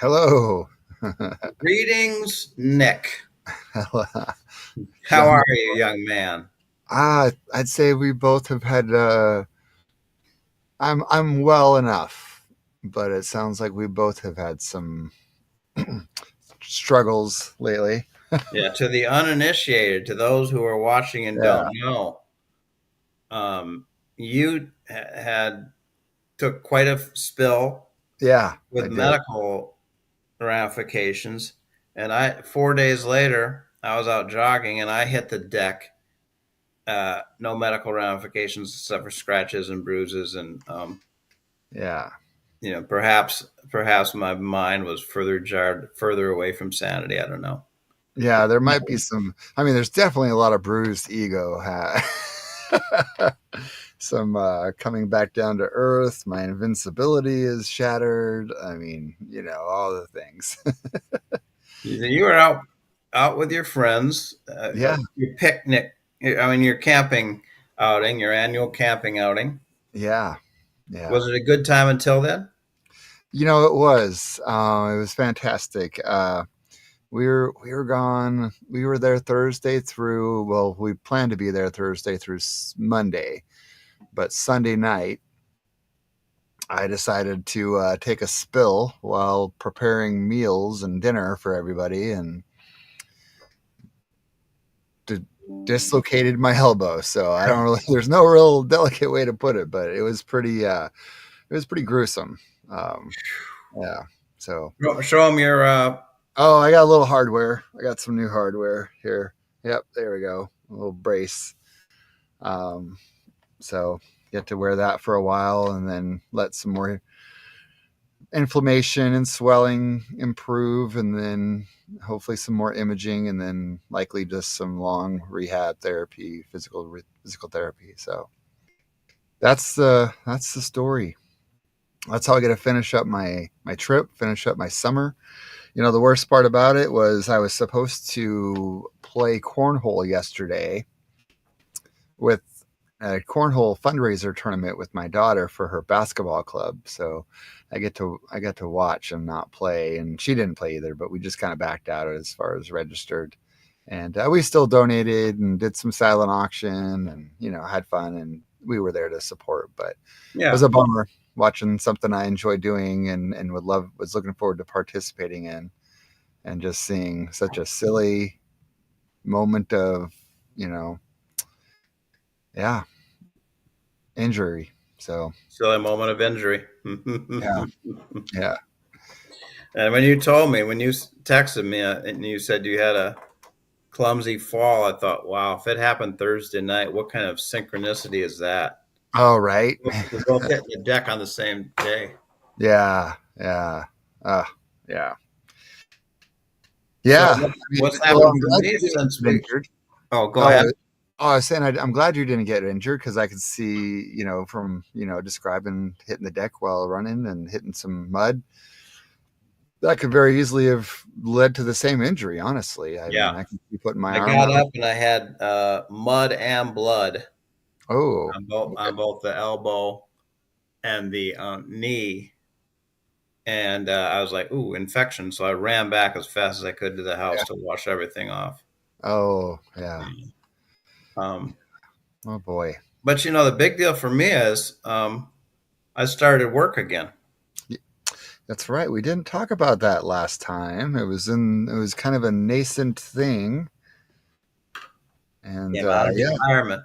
Hello. Greetings, Nick. How John. are you, young man? I'd say we both have had I'm well enough, but it sounds like we both have had some struggles lately. Yeah, to the uninitiated, to those who are watching and Yeah. don't know, you had took quite a spill Yeah, with I did. medical ramifications, and 4 days later, I was out jogging and I hit the deck. No medical ramifications except for scratches and bruises, and Yeah. perhaps my mind was further jarred, further away from sanity. I don't know. Yeah, there might be some there's definitely a lot of bruised ego some coming back down to earth. My invincibility is shattered. All the things. You were out with your friends, Yeah. your picnic. I mean, your camping outing, your annual camping outing. Yeah. Yeah. Was it a good time until then? It was. It was fantastic. We were gone. We were there Thursday through. Well, we planned to be there Thursday through Monday, but Sunday night I decided to take a spill while preparing meals and dinner for everybody, and d- dislocated my elbow. So I don't really. There's no real delicate way to put it, but it was pretty. It was pretty gruesome. Um, yeah. So Show them your. Oh, I got a little hardware. I got some new hardware here. Yep, there we go. A little brace. Um, so get to wear that for a while and then let some more inflammation and swelling improve, and then hopefully some more imaging, and then likely just some long rehab therapy, physical therapy. So that's the story. That's how I get to finish up my trip, finish up my summer. The worst part about it was I was supposed to play cornhole yesterday with a cornhole fundraiser tournament with my daughter for her basketball club. So I got to watch and not play, and she didn't play either. But we just kind of backed out as far as registered, and we still donated and did some silent auction, and had fun, and we were there to support. But it was Yeah. a bummer watching something I enjoy doing and was looking forward to participating in, and just seeing such a silly moment of, you know, yeah, injury. So, Silly moment of injury. yeah, yeah. And when you told me, when you texted me, and you said you had a clumsy fall, I thought, wow, if it happened Thursday night, what kind of synchronicity is that? Oh, right. We're both hitting the deck on the same day. Yeah, yeah. Uh, yeah. So Yeah. what's Well, happened I'm for glad me you didn't since get we? injured. Oh, go Oh, ahead. I was saying I'm glad you didn't get injured, because I could see, from, describing hitting the deck while running and hitting some mud, that could very easily have led to the same injury, honestly. I mean, Yeah, I could be putting my I arm got out. up and I had mud and blood Oh, on okay. both the elbow and the knee, and I was like, "Ooh, infection!" So I ran back as fast as I could to the house Yeah. to wash everything off. Oh, yeah. Um, Oh, boy. but the big deal for me is I started work again. That's right. We didn't talk about that last time. It was kind of a nascent thing. And Came out of yeah, retirement.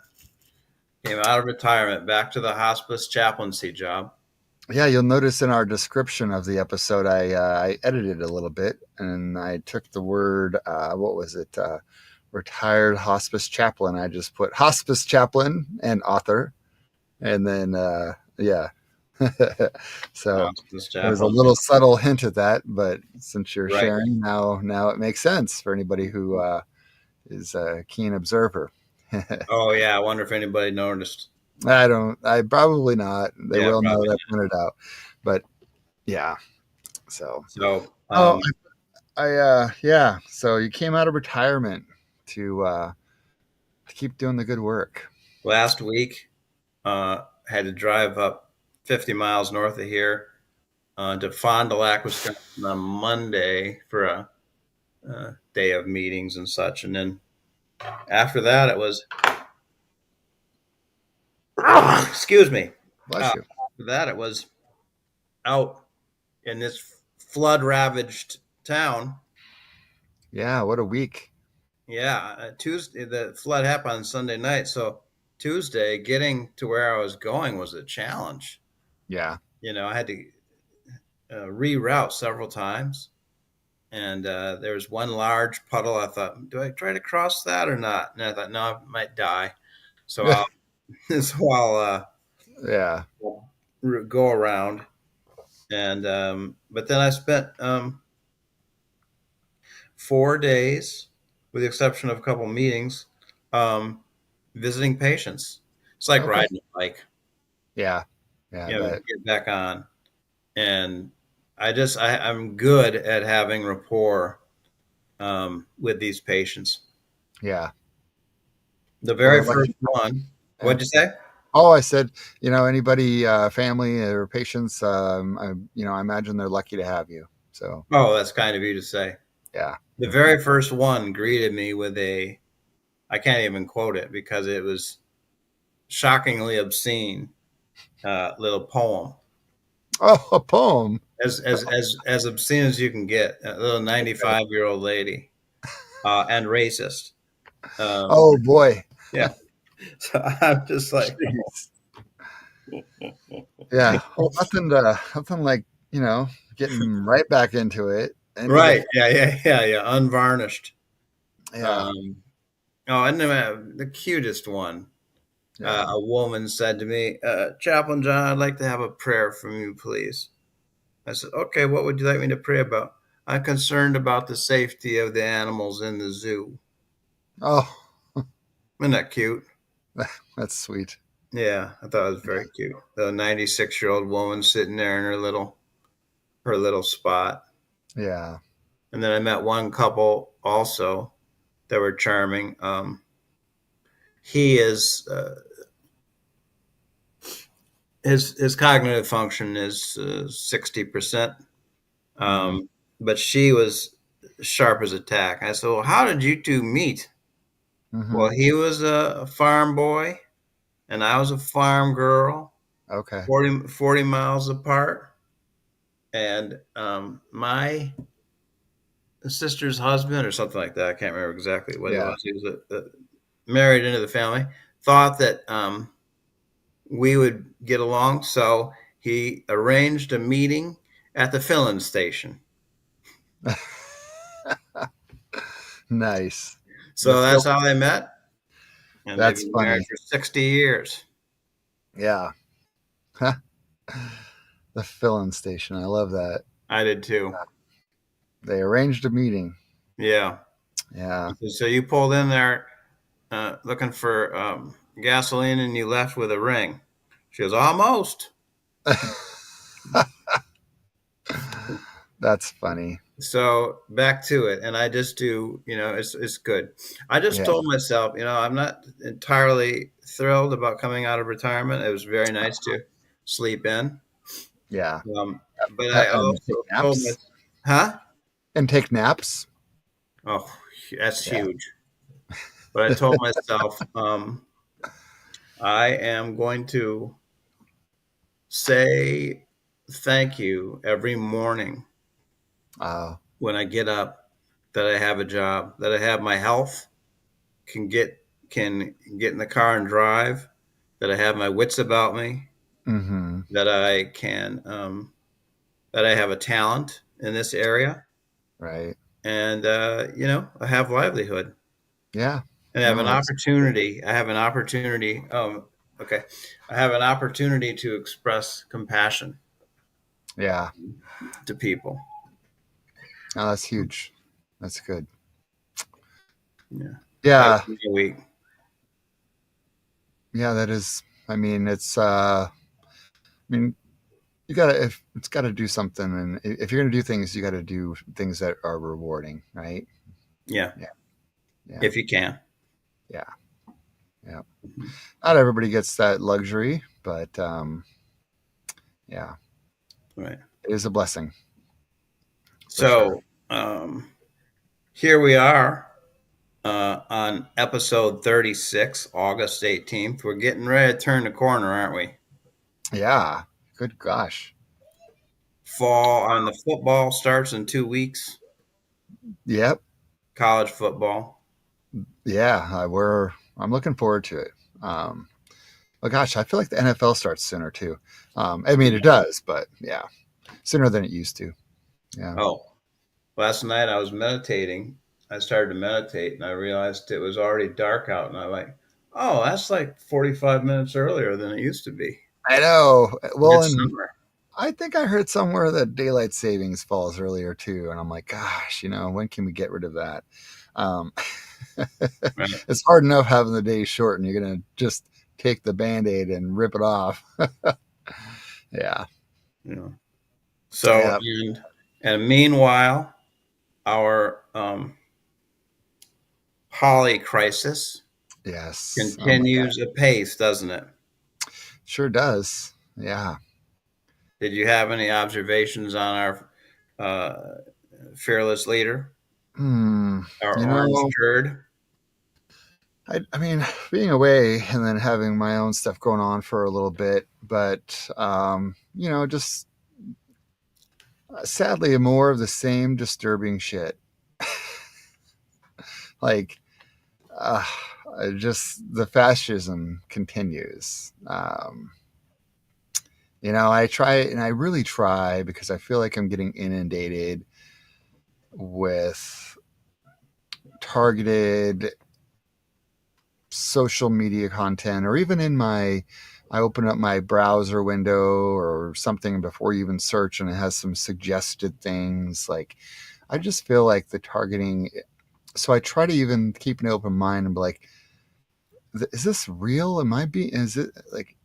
Came out of retirement, back to the hospice chaplaincy job. yeah, you'll notice in our description of the episode, I edited a little bit, and I took the word, what was it? Retired hospice chaplain. I just put hospice chaplain and author, and then yeah. So Hospice it was a chaplain. little subtle hint at that, but since you're Right. sharing now, it makes sense for anybody who is a keen observer. Oh yeah, I wonder if anybody noticed. I don't. I probably not. They Yeah, will know probably that I not. pointed out, but yeah. So, So oh, yeah. So you came out of retirement to keep doing the good work. last week, had to drive up 50 miles north of here to Fond du Lac, Wisconsin on Monday for a day of meetings and such. And then after that, it was, excuse me, Bless you. after that, it was out in this flood ravaged town. Yeah, what a week. Yeah, Tuesday, the flood happened on Sunday night. So Tuesday, getting to where I was going was a challenge. Yeah. I had to reroute several times. And there was one large puddle. I thought, do I try to cross that or not? And I thought, no, I might die. So I'll, so Yeah. go around. And but then I spent 4 days, with the exception of a couple meetings, um, visiting patients. It's like Okay. riding a bike, Yeah. Yeah, but get back on. And I'm good at having rapport with these patients. yeah. The Well, very they're lucky. first one, Yeah. what'd you say? Oh, I said, anybody, family or patients, I imagine they're lucky to have you. So, Oh, that's kind of you to say. yeah. The very first one greeted me with I can't even quote it because it was shockingly obscene little poem. Oh, a poem. As obscene as you can get. A little Okay. 95-year-old lady, and racist. Oh boy. Yeah. So I'm just like, Jeez. Yeah. Well, nothing like, getting right back into it into the right. Yeah. Unvarnished. yeah. Um, oh, and then the cutest one. Yeah. A woman said to me, Chaplain John, I'd like to have a prayer from you, please. I said, okay, what would you like me to pray about? I'm concerned about the safety of the animals in the zoo. Oh, Isn't that cute? that's sweet. Yeah, I thought it was Yeah. very cute. The 96-year-old woman sitting there in her little spot. Yeah. And then I met one couple also that were charming. He is his cognitive function is 60%, Mm. but she was sharp as a tack. I said, "Well, how did you two meet?" Hmm. Well, he was a farm boy, and I was a farm girl, Okay. 40 miles apart. And my sister's husband, or something like that, I can't remember exactly what he Yeah. was. He was married into the family, thought that we would get along. So he arranged a meeting at the filling station. Nice. The So film. that's how they met. And they've That's been married funny. for 60 years. Yeah. The filling station. I love that. I did too. They arranged a meeting. Yeah. Yeah. So you pulled in there looking for gasoline and you left with a ring. She goes, almost. That's funny. So back to it. And I just do, it's good. I just Yeah. told myself, I'm not entirely thrilled about coming out of retirement. It was very nice to sleep in. Yeah. But I And take also told naps. myself, huh? And take naps. Oh, that's Yeah. huge. But I told myself, I am going to say thank you every morning Uh, when I get up, that I have a job, that I have my health, can get in the car and drive, that I have my wits about me, mm-hmm. that I can that I have a talent in this area, Right. and I have livelihood Yeah. and have No, an that's opportunity. I have an opportunity. Okay, I have an opportunity to express compassion yeah. to people. No, that's huge. That's good. Yeah, that Yeah. was my week. Yeah, that is I mean, I mean, you gotta if it's gotta do something and if you're gonna do things, you gotta do things that are rewarding, right? Yeah, Yeah. Yeah. if you can. Yeah. Yeah. Not everybody gets that luxury, but yeah. Right. It is a blessing for sure. So here we are on episode 36, August 18th. We're getting ready to turn the corner, aren't we? Yeah. Good gosh. Fall on the football starts in 2 weeks. Yep. College football. Yeah. I'm looking forward to it. Um, oh gosh, I feel like the NFL starts sooner too. I mean, it does, but yeah, sooner than it used to. Yeah. Oh, last night I was meditating. I started to meditate and I realized it was already dark out. And I'm like, oh, that's like 45 minutes earlier than it used to be. I know. Well, It's and summer. I think I heard somewhere that daylight savings falls earlier too, and I'm like, gosh, when can we get rid of that? Um, Right. it's hard enough having the day short, and you're gonna just take the band-aid and rip it off. Yeah, Yeah. So, yeah, and meanwhile, our Holly crisis yes. Oh my God, continues apace, doesn't it? sure does. Yeah. Did you have any observations on our uh, fearless leader, Hmm. our You orange know, turd? I mean, being away and then having my own stuff going on for a little bit, but just sadly more of the same disturbing shit. Like, uh, just the fascism continues. I try and I really try because I feel like I'm getting inundated with targeted social media content, or even I open up my browser window or something before you even search and it has some suggested things. Like, I just feel like the targeting. So I try to even keep an open mind and be like, is this real? Is it like,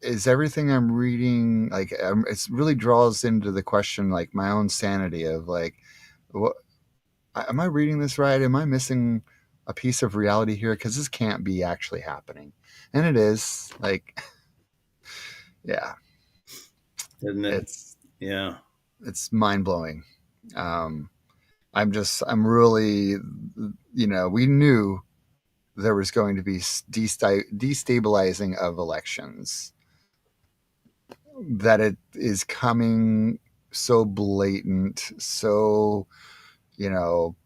is everything I'm reading like, it really draws into the question, like my own sanity of like, what am I reading this right? Am I missing a piece of reality here? Because this can't be actually happening, and it is. Like, yeah, Isn't it? it's Yeah. it's mind blowing. Um, I'm really, we knew there was going to be destabilizing of elections, that it is coming so blatant, so, you know,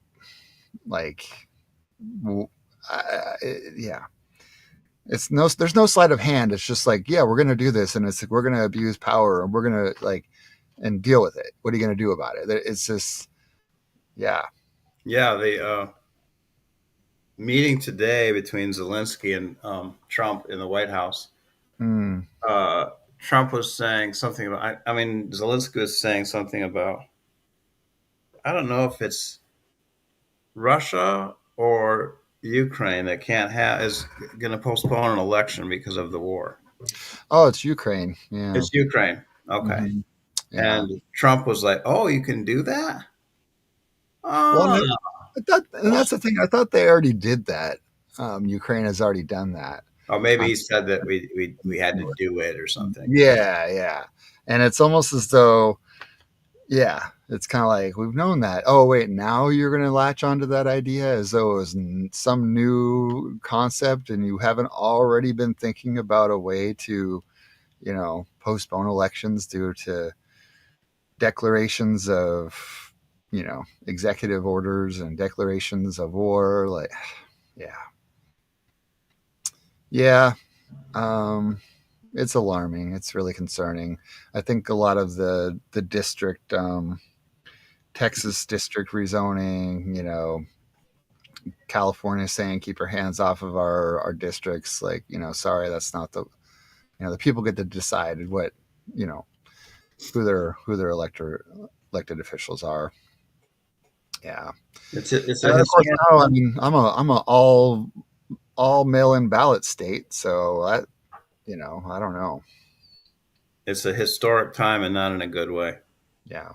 like, yeah, there's no sleight of hand. It's just like, yeah, we're gonna do this, and we're gonna abuse power, and we're gonna like and deal with it. What are you gonna do about it? It's just, yeah. Yeah. The meeting today between Zelensky and Trump in the White House. Mm. Uh, Trump was saying something about, I mean, Zelensky was saying something about, I don't know if it's Russia or Ukraine that can't have, is going to postpone an election because of the war. Oh, it's Ukraine. Yeah. It's Ukraine. Okay. Hmm. Yeah. And Trump was like, oh, you can do that? Well, Oh, no, I thought, and that's the thing. I thought they already did that. Ukraine has already done that. or maybe Um, he said that we had to do it or something. yeah, yeah. And it's almost as though, yeah, it's kind of like, we've known that. Oh, wait, now you're going to latch onto that idea as though it was some new concept, and you haven't already been thinking about a way to, postpone elections due to declarations of, executive orders and declarations of war. Like, yeah, yeah. Um, it's alarming. It's really concerning. I think a lot of the district, Texas district rezoning, California saying keep your hands off of our districts. Like, sorry, that's not the people get to decide what, you know who their elected officials are. Yeah. It's a And of course, historic. now, I mean, I'm a all mail in ballot state, so I don't know. It's a historic time and not in a good way. Yeah,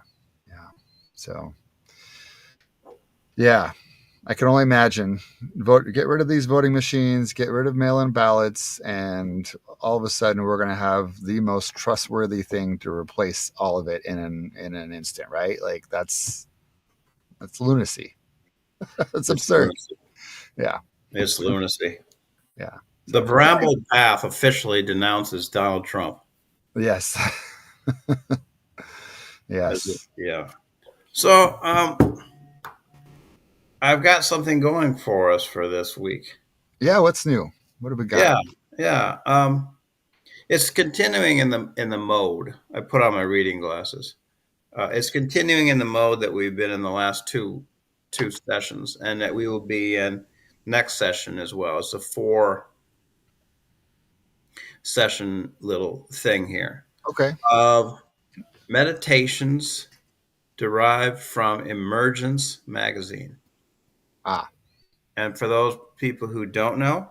yeah. So, yeah. I can only imagine. Get rid of these voting machines, get rid of mail-in ballots, and all of a sudden we're going to have the most trustworthy thing to replace all of it in an instant, right? Like that's lunacy. That's It's absurd. lunacy. Yeah, It's lunacy. yeah. The So for my Brambled path officially denounces Donald Trump. yes, yes, Yeah. So I've got something going for us for this week. yeah. What's new? What have we got? Yeah, yeah. It's continuing in the mode. I put on my reading glasses. It's continuing in the mode that we've been in the last two sessions, and that we will be in next session as well. It's a 4 session little thing here Okay. of meditations derived from Emergence magazine. Ah, And for those people who don't know,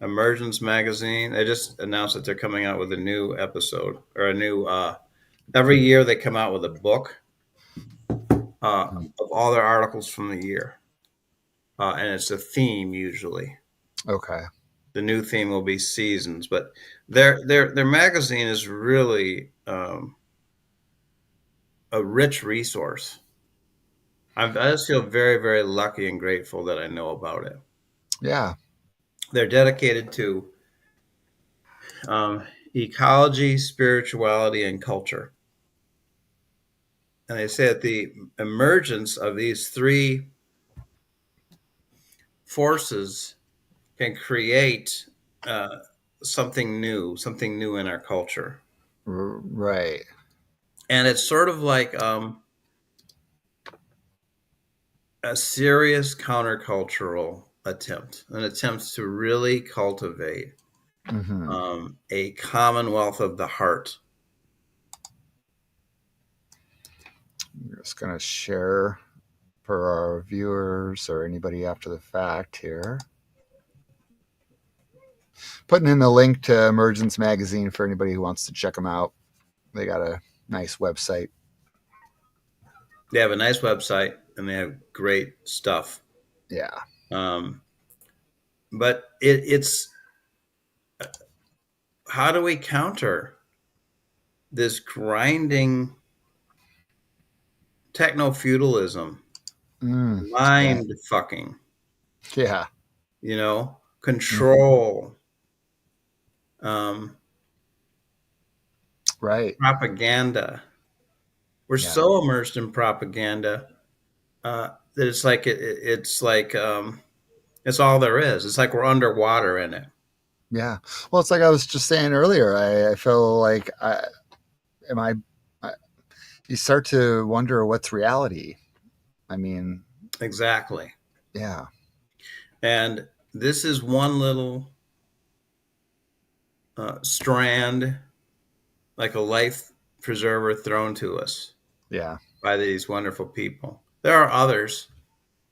Emergence magazine, they just announced that they're coming out with a new episode or a new. Every year they come out with a book of all their articles from the year, and it's a theme usually. okay. The new theme will be seasons, but their magazine is really a rich resource. I just feel very, very lucky and grateful that I know about it. Yeah. They're dedicated to um, ecology, spirituality, and culture. And they say that the emergence of these three forces can create uh, something new in our culture. Right. And it's sort of like a serious countercultural attempt, an attempt to really cultivate Mm-hmm. a commonwealth of the heart. I'm just gonna share for our viewers or anybody after the fact here. Putting in the link to Emergence Magazine for anybody who wants to check them out. They got a nice website. They have a nice website and they have great stuff. Yeah. Um, but it's how do we counter this grinding techno feudalism, Mm, yeah. mind fucking, Yeah. Mm-hmm. control, um, Right. propaganda. We're Yeah. so immersed in propaganda that it's like it's all there is. It's like we're underwater in it. Yeah. Well, it's like I was just saying earlier. I feel like am I, you start to wonder what's reality. I mean, Exactly. yeah. And this is one little strand, like a life preserver thrown to us Yeah. by these wonderful people. There are others.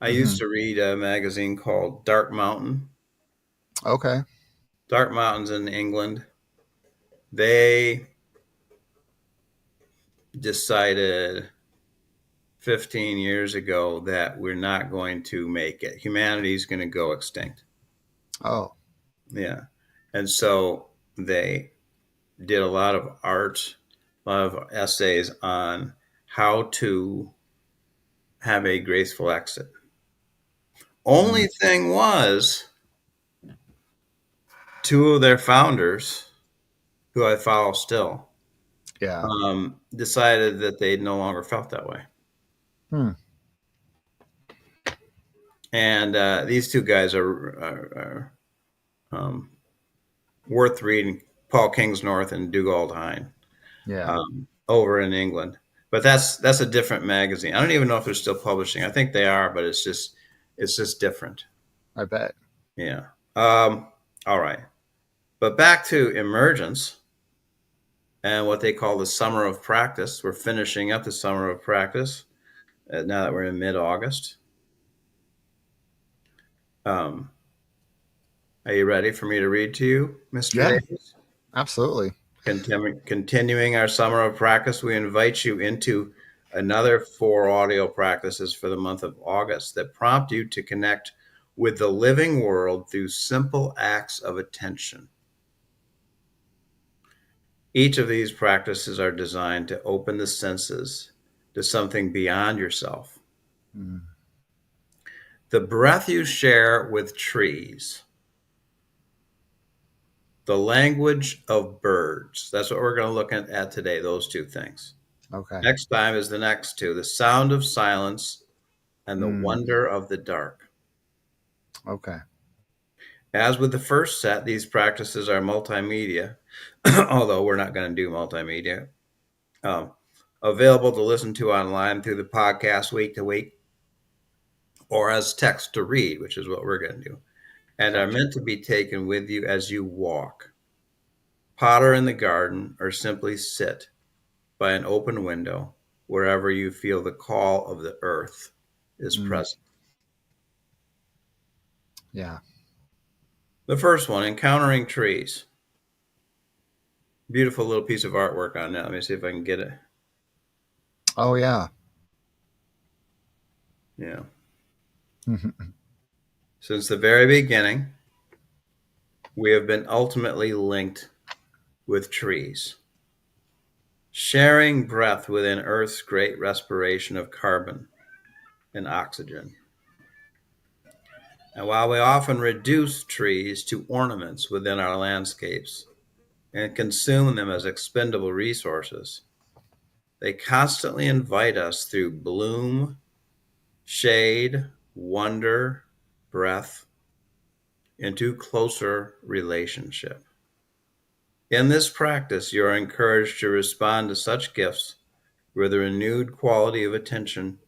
I Mm-hmm. used to read a magazine called Dark Mountain. Okay. Dark Mountains in England. They decided 15 years ago that we're not going to make it. Humanity's going to go extinct. Oh. Yeah. And so they did a lot of art, a lot of essays on how to have a graceful exit. Mm, Only thing was, two of their founders, who I follow still, yeah. decided that they no longer felt that way. Hmm. And these two guys are worth reading. Paul Kingsnorth and Dugald Hine Yeah. over in England. But that's a different magazine. I don't even know if they're still publishing. I think they are, but it's just different. I bet. Yeah. All right. But back to emergence and what they call the summer of practice. We're finishing up the summer of practice now that we're in mid-August. Um, are you ready for me to read to you, Mr. Yeah. Davis? Absolutely. Continuing our summer of practice, we invite you into Another 4 audio practices for the month of August that prompt you to connect with the living world through simple acts of attention. Each of these practices are designed to open the senses to something beyond yourself. Mm. The breath you share with trees, the language of birds. That's what we're going to look at today, those two things. Okay. Next time is the next two, the sound of silence and the Mm. wonder of the dark. Okay. As with the first set, these practices are multimedia, although we're not going to do multimedia. Um, Available to listen to online through the podcast week to week or as text to read, which is what we're going to do, and are Gotcha. meant to be taken with you as you walk, potter in the garden, or simply sit by an open window wherever you feel the call of the earth is Mm. present. Yeah. The first one, encountering trees. Beautiful little piece of artwork on that. Let me see if I can get it. Oh, yeah. Yeah. Since the very beginning, we have been ultimately linked with trees, sharing breath within Earth's great respiration of carbon and oxygen. And while we often reduce trees to ornaments within our landscapes and consume them as expendable resources, they constantly invite us through bloom, shade, wonder, breath into closer relationship. In this practice, you are encouraged to respond to such gifts with a renewed quality of attention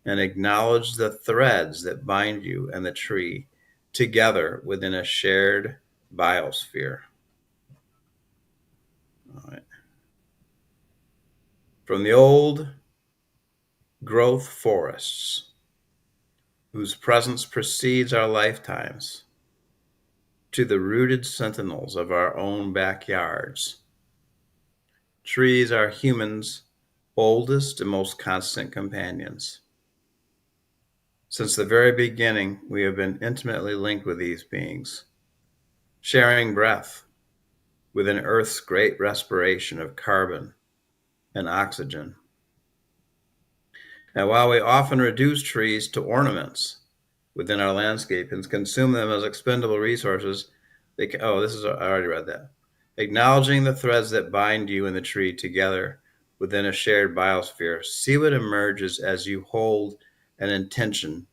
and acknowledge the threads that bind you and the tree together within a shared biosphere. All right. From the old growth forests, whose presence precedes our lifetimes, to the rooted sentinels of our own backyards, trees are humans' oldest and most constant companions. Since the very beginning, we have been intimately linked with these beings, sharing breath within Earth's great respiration of carbon and oxygen. And while we often reduce trees to ornaments within our landscape and consume them as expendable resources, I already read that. Acknowledging the threads that bind you and the tree together within a shared biosphere, see what emerges as you hold an intention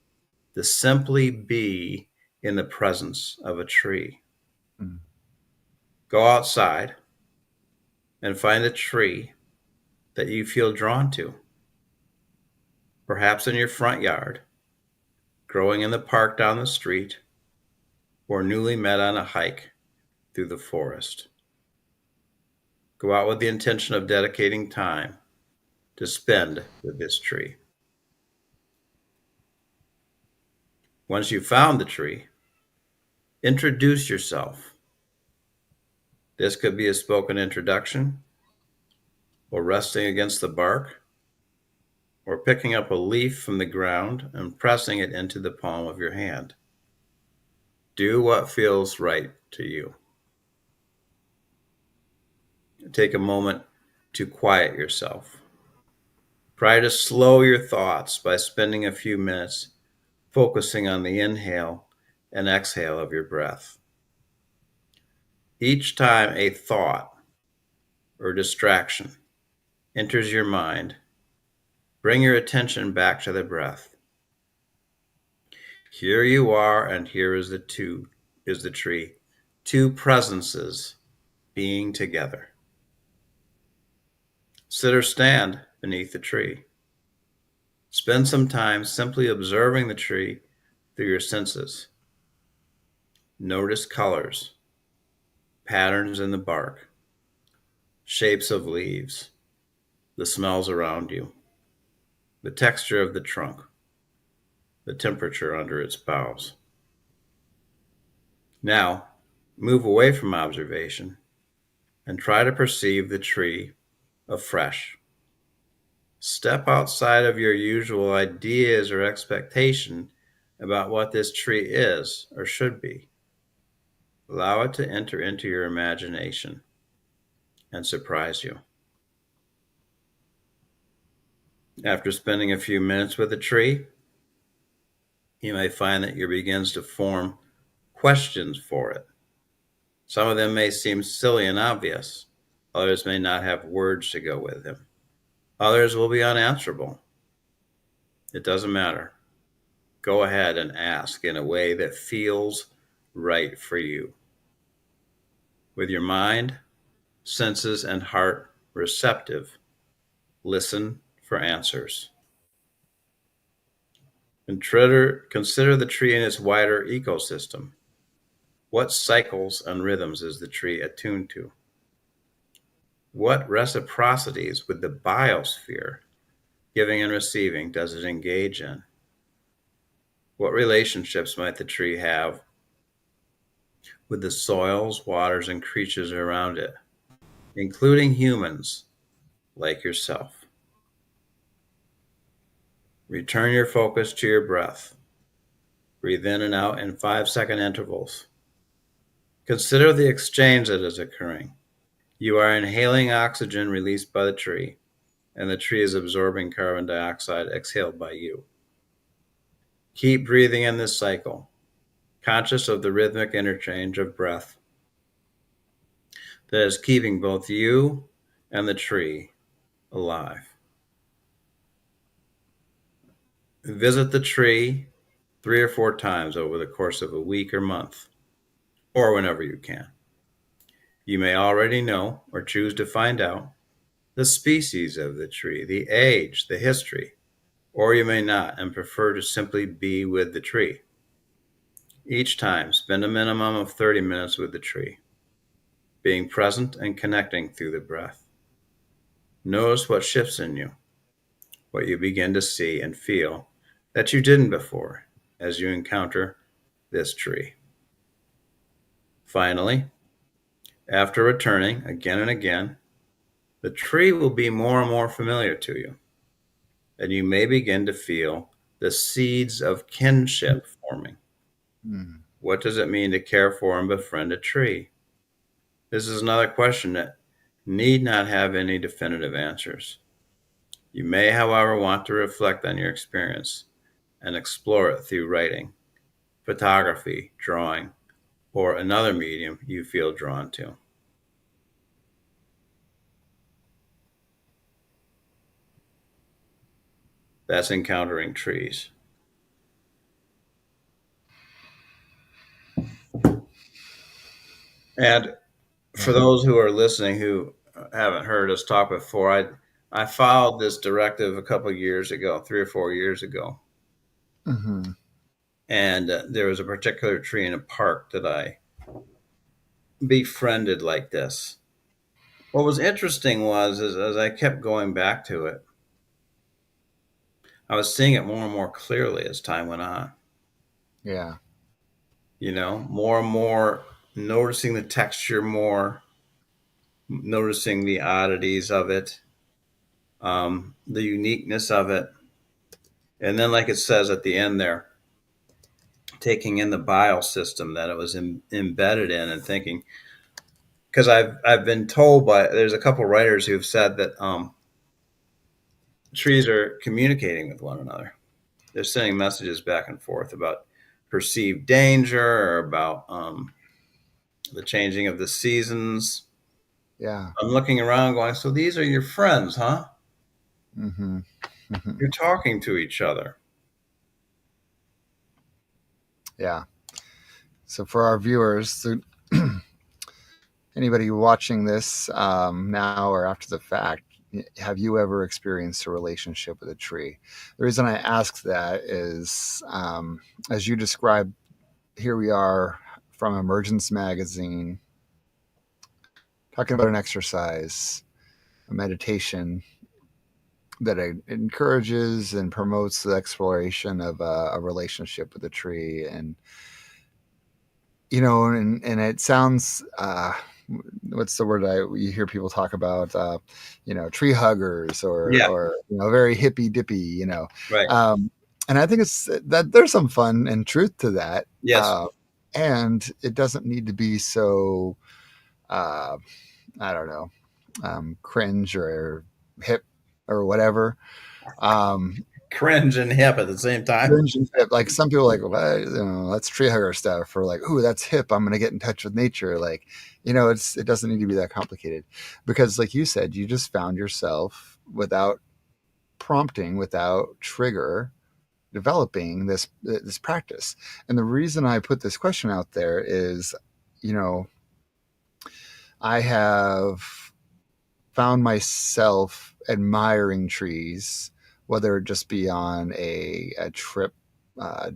to simply be in the presence of a tree. Mm. Go outside and find a tree that you feel drawn to, perhaps in your front yard, growing in the park down the street, or newly met on a hike through the forest. Go out with the intention of dedicating time to spend with this tree. Once you've found the tree, introduce yourself. This could be a spoken introduction, or resting against the bark, or picking up a leaf from the ground and pressing it into the palm of your hand. Do what feels right to you. Take a moment to quiet yourself. Try to slow your thoughts by spending a few minutes focusing on the inhale and exhale of your breath. Each time a thought or distraction enters your mind, bring your attention back to the breath. Here you are, and here is the tree. Two presences being together. Sit or stand beneath the tree. Spend some time simply observing the tree through your senses. Notice colors, patterns in the bark, shapes of leaves, the smells around you, the texture of the trunk, the temperature under its boughs. Now, move away from observation and try to perceive the tree afresh. Step outside of your usual ideas or expectation about what this tree is or should be. Allow it to enter into your imagination and surprise you. After spending a few minutes with a tree, you may find that you begins to form questions for it. Some of them may seem silly and obvious. Others may not have words to go with them. Others will be unanswerable. It doesn't matter. Go ahead and ask in a way that feels right for you. With your mind, senses, and heart receptive, listen for answers. Consider the tree in its wider ecosystem. What cycles and rhythms is the tree attuned to? What reciprocities with the biosphere, giving and receiving, does it engage in? What relationships might the tree have with the soils, waters, and creatures around it, including humans like yourself? Return your focus to your breath. Breathe in and out in 5-second intervals. Consider the exchange that is occurring. You are inhaling oxygen released by the tree, and the tree is absorbing carbon dioxide exhaled by you. Keep breathing in this cycle, conscious of the rhythmic interchange of breath that is keeping both you and the tree alive. Visit the tree 3 or 4 times over the course of a week or month, or whenever you can. You may already know or choose to find out the species of the tree, the age, the history, or you may not and prefer to simply be with the tree. Each time, spend a minimum of 30 minutes with the tree, being present and connecting through the breath. Notice what shifts in you, what you begin to see and feel that you didn't before as you encounter this tree. Finally, after returning again and again, the tree will be more and more familiar to you, and you may begin to feel the seeds of kinship forming. What does it mean to care for and befriend a tree? This is another question that need not have any definitive answers. You may, however, want to reflect on your experience and explore it through writing, photography, drawing, or another medium you feel drawn to. That's encountering trees. And for those who are listening who haven't heard us talk before, I followed this directive a couple of years ago, 3 or 4 years ago. Mm-hmm. And there was a particular tree in a park that I befriended like this. What was interesting was, as I kept going back to it, I was seeing it more and more clearly as time went on. Yeah. More and more noticing the texture more, noticing the oddities of it, the uniqueness of it. And then, like it says at the end there, taking in the biosystem that it was embedded in and thinking, because I've been told there's a couple writers who've said that trees are communicating with one another. They're sending messages back and forth about perceived danger or about the changing of the seasons. Yeah. I'm looking around going, so these are your friends, huh? Mm-hmm. Mm-hmm. You're talking to each other. Yeah. So for our viewers, anybody watching this now or after the fact, have you ever experienced a relationship with a tree? The reason I ask that is, as you described, here we are from Emergence Magazine, talking about an exercise, a meditation that encourages and promotes the exploration of a relationship with a tree. And, and it sounds what's the word you hear people talk about, tree huggers, or Yeah. very hippy dippy, Right. um, and I think it's that there's some fun and truth to that, Yes. and it doesn't need to be so, uh, I don't know, cringe or hip or whatever. Um, Cringe and hip at the same time. Cringe and hip. Like some people are like, well, that's tree hugger stuff, or like, ooh, that's hip. I'm gonna get in touch with nature. Like, it doesn't need to be that complicated, because like you said, you just found yourself without prompting, without trigger, developing this practice. And the reason I put this question out there is, you know, I have found myself admiring trees, whether it just be on a trip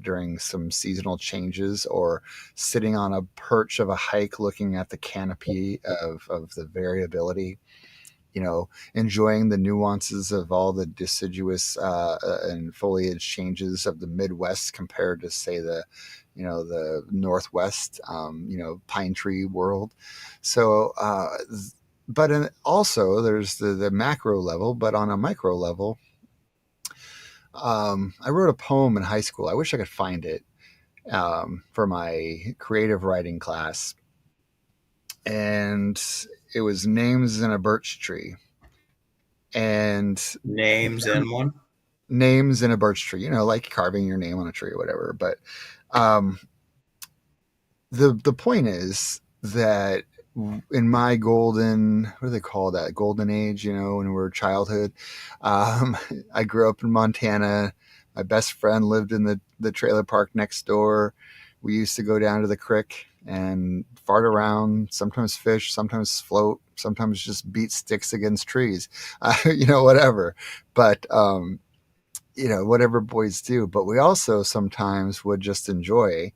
during some seasonal changes, or sitting on a perch of a hike looking at the canopy of the variability, enjoying the nuances of all the deciduous and foliage changes of the Midwest compared to, say, the Northwest, pine tree world. So, but also there's the macro level, but on a micro level, I wrote a poem in high school. I wish I could find it, for my creative writing class, and it was names in a birch tree. And Names in one. names in a birch tree, like carving your name on a tree or whatever. But um, the point is that in my what do they call that, golden age, when we're childhood, um, I grew up in Montana. My best friend lived in the trailer park next door. We used to go down to the creek and fart around, sometimes fish, sometimes float, sometimes just beat sticks against trees, whatever. But whatever boys do. But we also sometimes would just enjoy,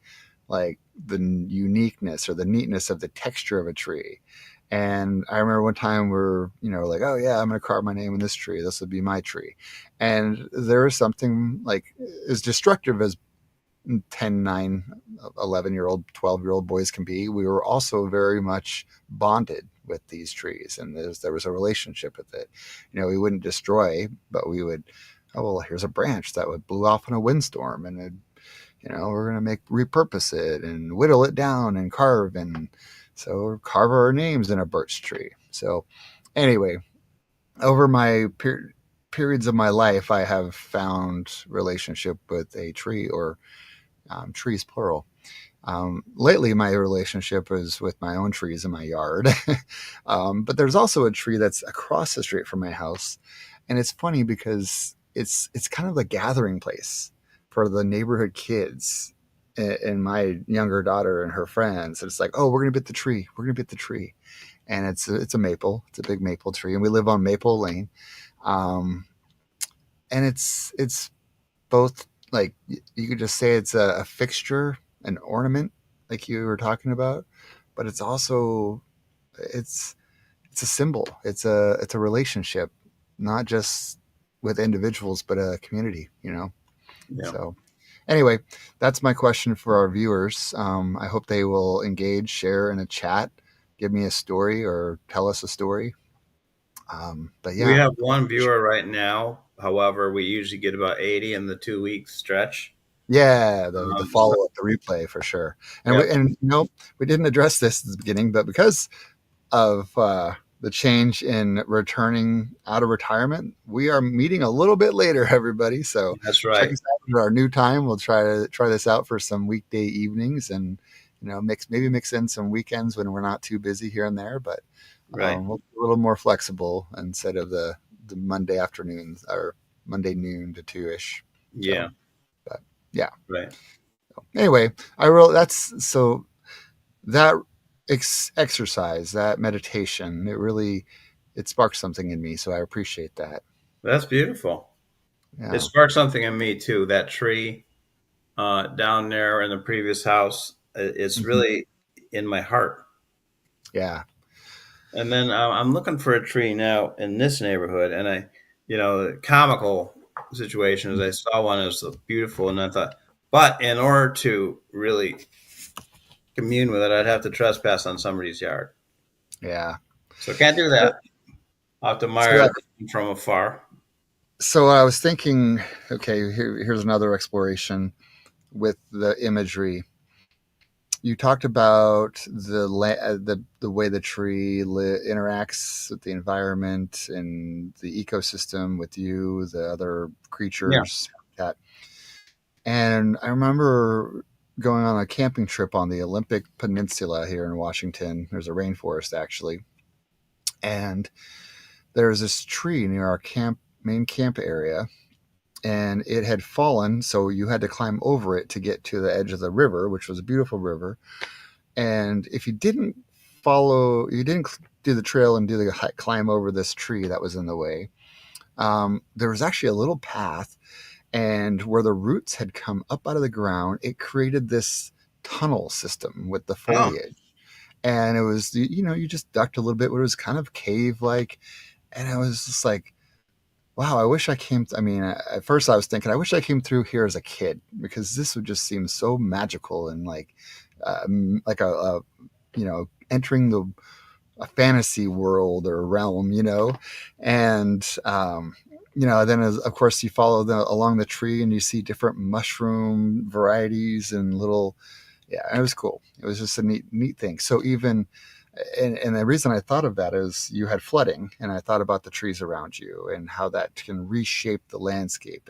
like, the uniqueness or the neatness of the texture of a tree. And I remember one time we're, like, oh yeah, I'm going to carve my name in this tree. This would be my tree. And there is something like as destructive as 10, 9, 11-year-old, 12-year-old boys can be. We were also very much bonded with these trees, and there was a relationship with it. We wouldn't destroy, but we would, oh, well, here's a branch that would blew off in a windstorm, and we're going to repurpose it and whittle it down and carve, and so carve our names in a birch tree. So anyway, over my periods of my life, I have found relationship with a tree, or trees plural. Lately, my relationship is with my own trees in my yard. But there's also a tree that's across the street from my house. And it's funny because it's kind of the gathering place for the neighborhood kids and my younger daughter and her friends. It's like, oh, we're going to be at the tree. We're going to be at the tree. And it's a maple. It's a big maple tree. And we live on Maple Lane. Um, and it's both, like, you could just say it's a fixture, an ornament, like you were talking about, but it's also, it's it's a symbol. It's a relationship, not just with individuals, but a community. Yeah. So anyway, that's my question for our viewers. I hope they will engage, share in a chat, give me a story, or tell us a story. But We yeah, have one viewer right now. However, we usually get about 80 in the 2 week stretch. yeah, the So, follow up, the replay for sure. And yep. we didn't address this at the beginning, but because of the change in returning out of retirement, we are meeting a little bit later, everybody. So That's check right. us out at our new time. We'll try this out for some weekday evenings, and mix in some weekends when we're not too busy here and there. But Right. we'll be a little more flexible instead of the Monday afternoons, or Monday noon to 2ish. So, Yeah. but yeah. Right. Anyway, I really that's so that exercise, that meditation, it sparked something in me. So I appreciate that. That's beautiful. It Yeah. sparked something in me too. That tree down there in the previous house, it's Mhm. really in my heart. Yeah. And then I'm looking for a tree now in this neighborhood, and the comical situation is I saw one that was so beautiful, and I thought, but in order to really commune with it, I'd have to trespass on somebody's yard. Yeah. So can't do So, that. I'll have to so admire yeah. them from afar. So I was thinking, okay, here's another exploration with the imagery. You talked about the way the tree interacts with the environment and the ecosystem with you, the other Yeah. creatures, that. And I remember going on a camping trip on the Olympic Peninsula here in Washington. There's a rainforest actually, and there's this tree near our main camp area, and it had fallen, so you had to climb over it to get to the edge of the river, which was a beautiful river. And if you didn't do the trail and do the climb over this tree that was in the way, there was actually a little path, and where the roots had come up out of the ground, it created this tunnel system with the Oh, foliage. And it was, you just ducked a little bit, but it was kind of cave like. And I was just like, wow, I wish I came. I mean, at first I was thinking, I wish I came through here as a kid, because this would just seem so magical and like entering a fantasy world or realm, and then of course you follow along the tree and you see different mushroom varieties and little, yeah, it was cool. It was just a neat thing. So even, and the reason I thought of that is you had flooding, and I thought about the trees around you and how that can reshape the landscape,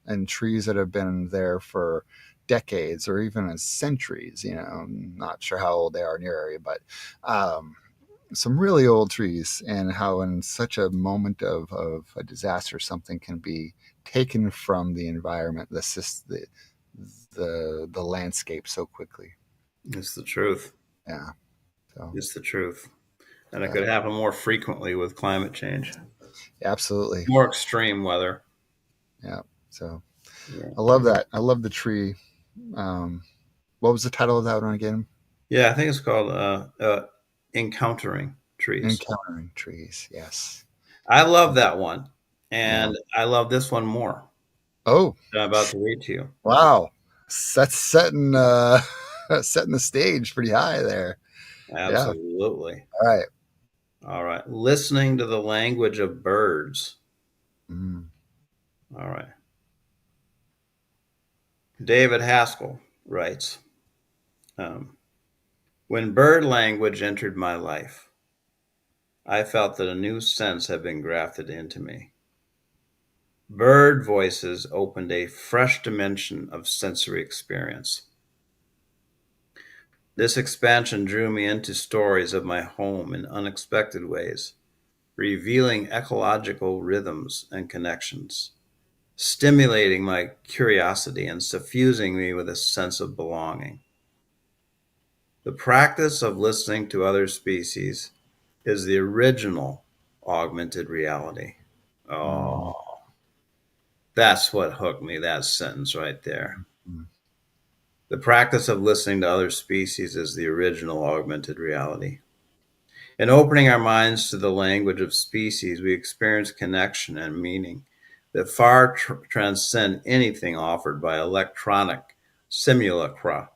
and trees that have been there for decades or even centuries. I'm not sure how old they are in your area, but um, some really old trees, and how in such a moment of a disaster something can be taken from the environment, the landscape so quickly. it's the truth. Yeah. So It's the truth. And it yeah, could happen more frequently with climate change, absolutely. more extreme weather. Yeah. So Yeah. I love that. I love the tree. Um, what was the title of that one again? Yeah, I think it's called Encountering Trees. Encountering trees. Yes. I love that one. Yeah. And I love this one more Oh, that I'm about to read to you. wow. That's setting setting the stage pretty high there. Yeah. Absolutely. All right. All right. Listening to the language of birds. Mm. All right. David Haskell writes um, when bird language entered my life, I felt that a new sense had been grafted into me. Bird voices opened a fresh dimension of sensory experience. This expansion drew me into stories of my home in unexpected ways, revealing ecological rhythms and connections, stimulating my curiosity and suffusing me with a sense of belonging. The practice of listening to other species is the original augmented reality. Mm. Oh, that's what hooked me, that sentence right there. Mm. The practice of listening to other species is the original augmented reality. In opening our minds to the language of species, we experience connection and meaning that far transcend anything offered by electronic simulacra.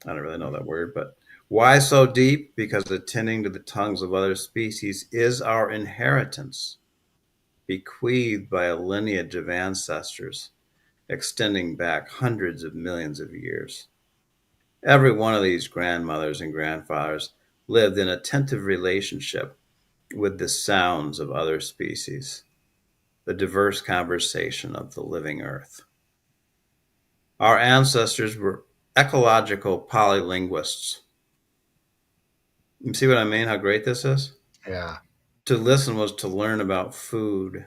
I don't really know that word, but why so deep? Because attending to the tongues of other species is our inheritance, bequeathed by a lineage of ancestors extending back hundreds of millions of years. Every one of these grandmothers and grandfathers lived in attentive relationship with the sounds of other species, the diverse conversation of the living earth. Our ancestors were ecological polylinguists. You see what I mean? How great this is? Yeah. To listen was to learn about food,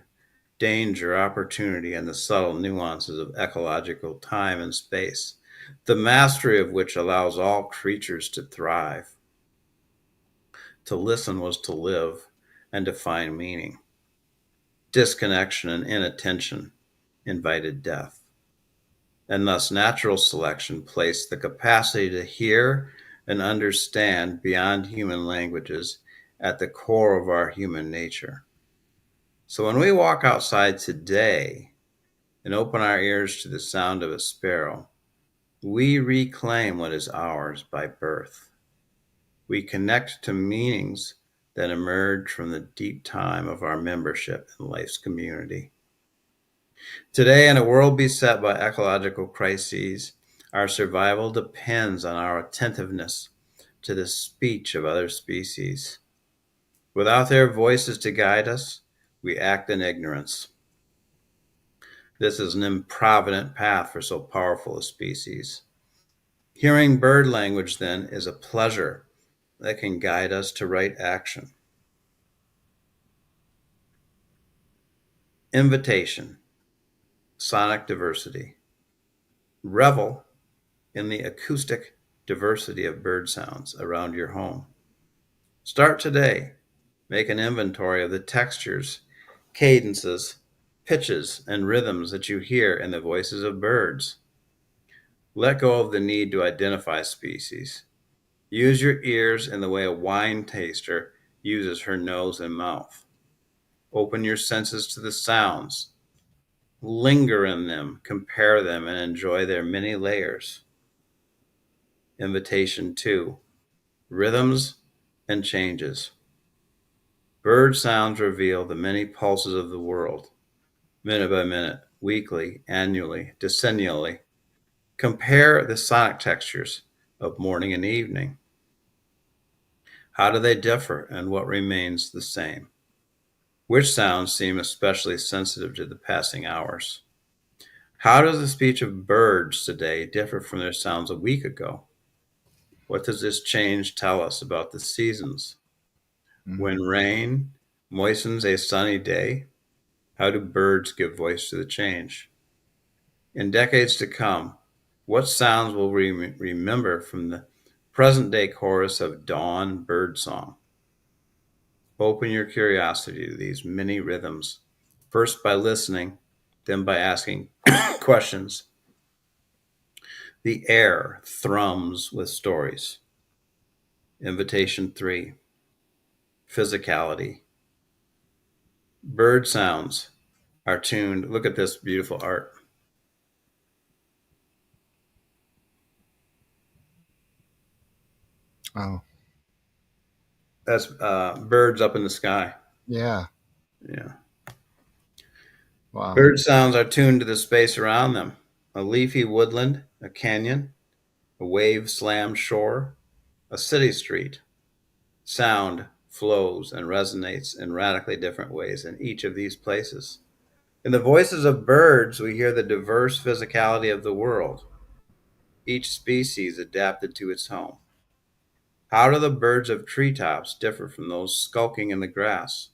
danger, opportunity, and the subtle nuances of ecological time and space, the mastery of which allows all creatures to thrive. To listen was to live and to find meaning. Disconnection and inattention invited death. And thus, natural selection placed the capacity to hear and understand beyond human languages at the core of our human nature. So, when we walk outside today and open our ears to the sound of a sparrow, we reclaim what is ours by birth. We connect to meanings that emerge from the deep time of our membership in life's community. Today, in a world beset by ecological crises, our survival depends on our attentiveness to the speech of other species. Without their voices to guide us, we act in ignorance. This is an improvident path for so powerful a species. Hearing bird language, then, is a pleasure that can guide us to right action. Invitation, sonic diversity. Revel in the acoustic diversity of bird sounds around your home. Start today. Make an inventory of the textures, cadences, pitches, and rhythms that you hear in the voices of birds. Let go of the need to identify species. Use your ears in the way a wine taster uses her nose and mouth. Open your senses to the sounds. Linger in them, compare them, and enjoy their many layers. Invitation 2. Rhythms and changes. Bird sounds reveal the many pulses of the world, minute by minute, weekly, annually, decennially. Compare the sonic textures of morning and evening. How do they differ, and what remains the same? Which sounds seem especially sensitive to the passing hours? How does the speech of birds today differ from their sounds a week ago? What does this change tell us about the seasons? When rain moistens a sunny day, how do birds give voice to the change? In decades to come, what sounds will we remember from the present day chorus of dawn birdsong? Open your curiosity to these many rhythms, first by listening, then by asking questions. The air thrums with stories. Invitation 3. Physicality. Bird sounds are tuned. Look at this beautiful art. Oh, That's birds up in the sky. yeah. Yeah. Wow. Bird sounds are tuned to the space around them. A leafy woodland, a canyon, a wave slammed shore, a city street. Sound flows and resonates in radically different ways in each of these places. In the voices of birds, we hear the diverse physicality of the world, each species adapted to its home. How do the birds of treetops differ from those skulking in the grass?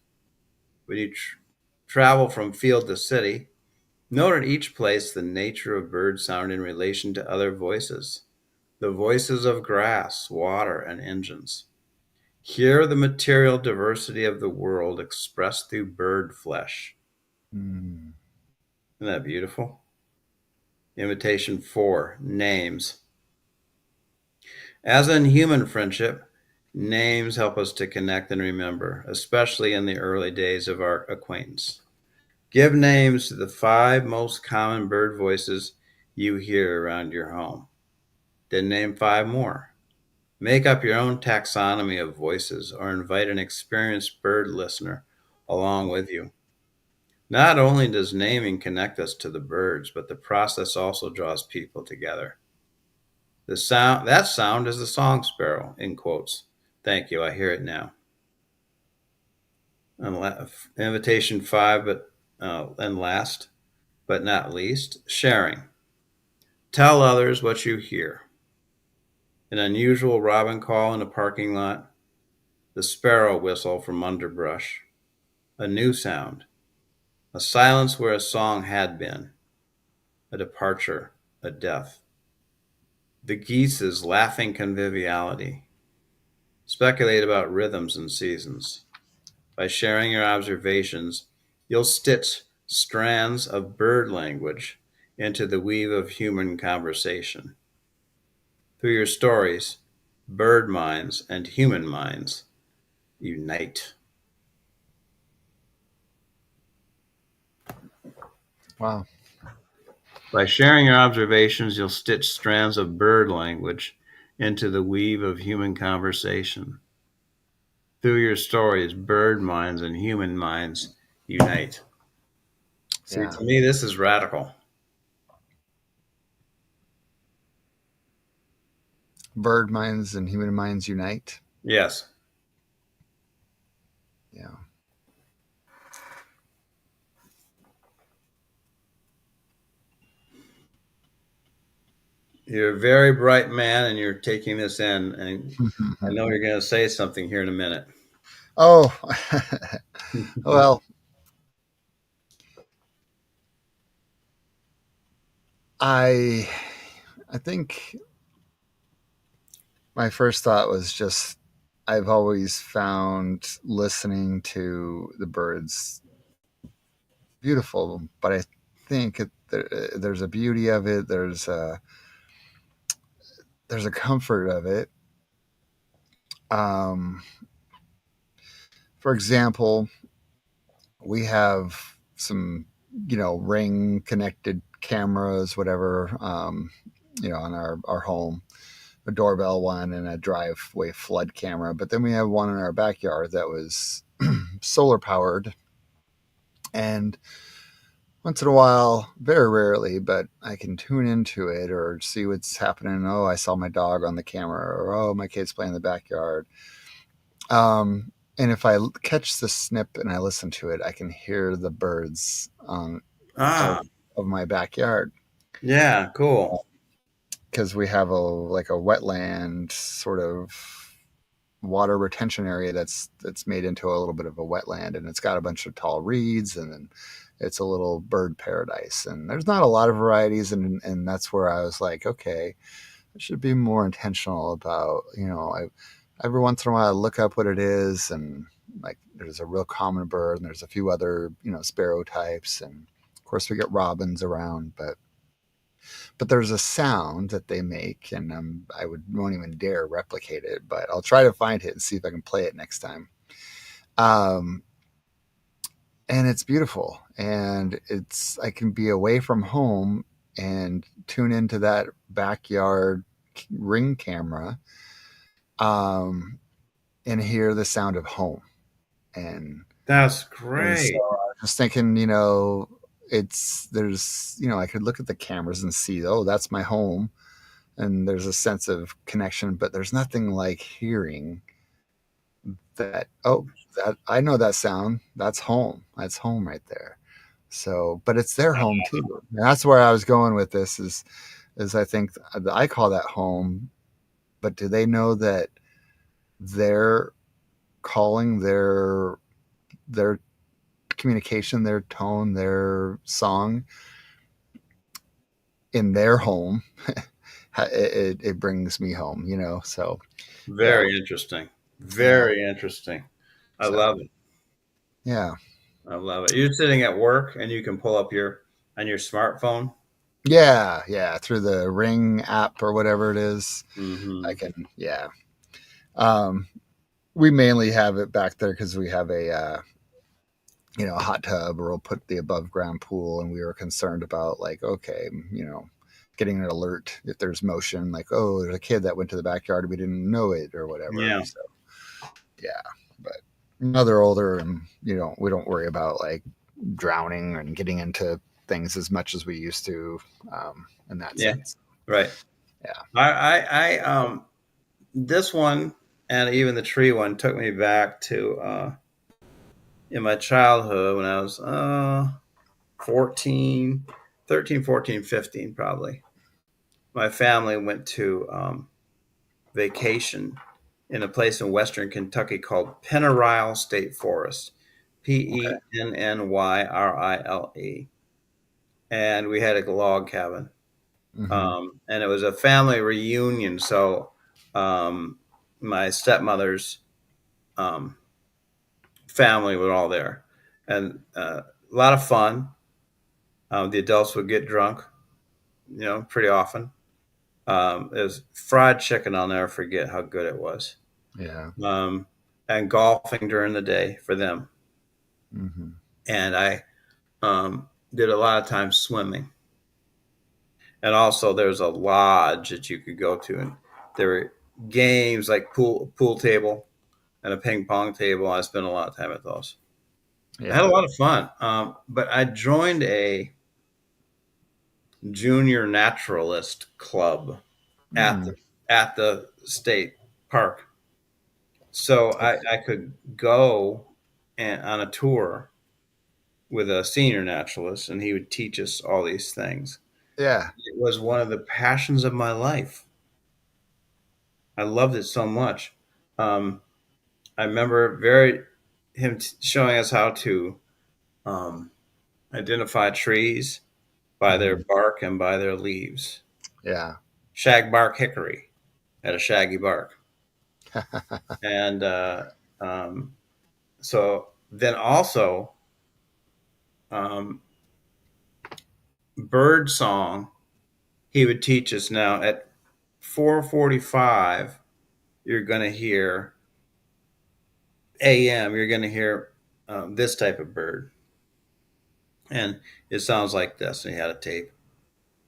When you travel from field to city, note at each place the nature of bird sound in relation to other voices, the voices of grass, water, and engines. Hear the material diversity of the world expressed through bird flesh. Mm. Isn't that beautiful? Invitation 4. Names. As in human friendship, names help us to connect and remember, especially in the early days of our acquaintance. Give names to the 5 most common bird voices you hear around your home. Then name 5 more. Make up your own taxonomy of voices or invite an experienced bird listener along with you. Not only does naming connect us to the birds, but the process also draws people together. That sound is the song sparrow, in quotes. Thank you, I hear it now. Invitation 5, and last but not least, sharing. Tell others what you hear. An unusual robin call in a parking lot, the sparrow whistle from underbrush, a new sound, a silence where a song had been, a departure, a death. The geese's laughing conviviality. Speculate about rhythms and seasons. By sharing your observations, you'll stitch strands of bird language into the weave of human conversation. Through your stories, bird minds and human minds unite. Wow. By sharing your observations, you'll stitch strands of bird language into the weave of human conversation. Through your stories, bird minds and human minds unite. See, Yeah. to me, this is radical. Bird minds and human minds unite. Yes. Yeah. You're a very bright man and you're taking this in. And I know you're going to say something here in a minute. Oh, well, I I think my first thought was just I've always found listening to the birds beautiful, but I think there's a beauty of it. There's a comfort of it. Um, for example, we have some ring connected cameras, whatever, on our home, a doorbell one and a driveway flood camera. But then we have one in our backyard that was solar powered. And once in a while, very rarely, but I can tune into it or see what's happening. Oh, I saw my dog on the camera, or oh, my kid's playing in the backyard. And if I catch the snip and I listen to it, I can hear the birds of, Ah, of my backyard yeah, cool. because we have a wetland sort of water retention area that's made into a little bit of a wetland, and it's got a bunch of tall reeds, and then it's a little bird paradise, and there's not a lot of varieties, and that's where I was like, okay, I should be more intentional about, every once in a while I look up what it is, and like there's a real common bird and there's a few other sparrow types, and of course we get robins around, but there's a sound that they make, and I won't even dare replicate it, but I'll try to find it and see if I can play it next time. Um, and it's beautiful, and I can be away from home and tune into that backyard ring camera, um, and hear the sound of home. And That's so great. I was just thinking, there's, I could look at the cameras and see, oh, that's my home, and there's a sense of connection, but there's nothing like hearing that, oh, that I know that sound, that's home right there. So, but it's their home too, and that's where I was going with this, is I think I call that home, but do they know that they're calling their communication, their tone, their song in their home? it brings me home, so yeah. Very interesting. Yeah. Very interesting. I So love it. yeah. I love it. You're sitting at work and you can pull up on your smartphone. Yeah, through the Ring app or whatever it is, I Hmm. can. Yeah. um we mainly have it back there because we have a hot tub, or we'll put the above ground pool, and we were concerned about, like, okay, getting an alert if there's motion, like, oh, there's a kid that went to the backyard, we didn't know it or whatever. Yeah. So yeah, but now they're older, and we don't worry about like drowning and getting into things as much as we used to, in that Yeah. sense. Right. Yeah. This one and even the tree one took me back to in my childhood when I was 14, 13, 14, 15, probably. My family went to vacation in a place in western Kentucky called Pennyrile State Forest, Okay. Pennyryle. And we had a log cabin. Mm-hmm. And it was a family reunion. So my stepmother's um, family were all there. And a lot of fun. The adults would get drunk, pretty often. It was fried chicken. I'll never forget how good it was. Yeah. Um, and golfing during the day for them. Mm-hmm. And I did a lot of time swimming. And also, there's a lodge that you could go to. And There were games like pool table and a ping pong table. I spent a lot of time at those. I had a Yeah. lot of fun. But I joined a junior naturalist club at Mm. the state park, so I could go on a tour with a senior naturalist, and he would teach us all these things. Yeah. It was one of the passions of my life. I loved it so much. Um, I remember him showing us how to um, identify trees by their Hmm. bark and by their leaves. Yeah. Shagbark hickory had a shaggy bark, and um, so then also um, bird song. He would teach us now at 4:45. You're going to hear a.m. You're going to hear this type of bird, and it sounds like this. And he had a tape,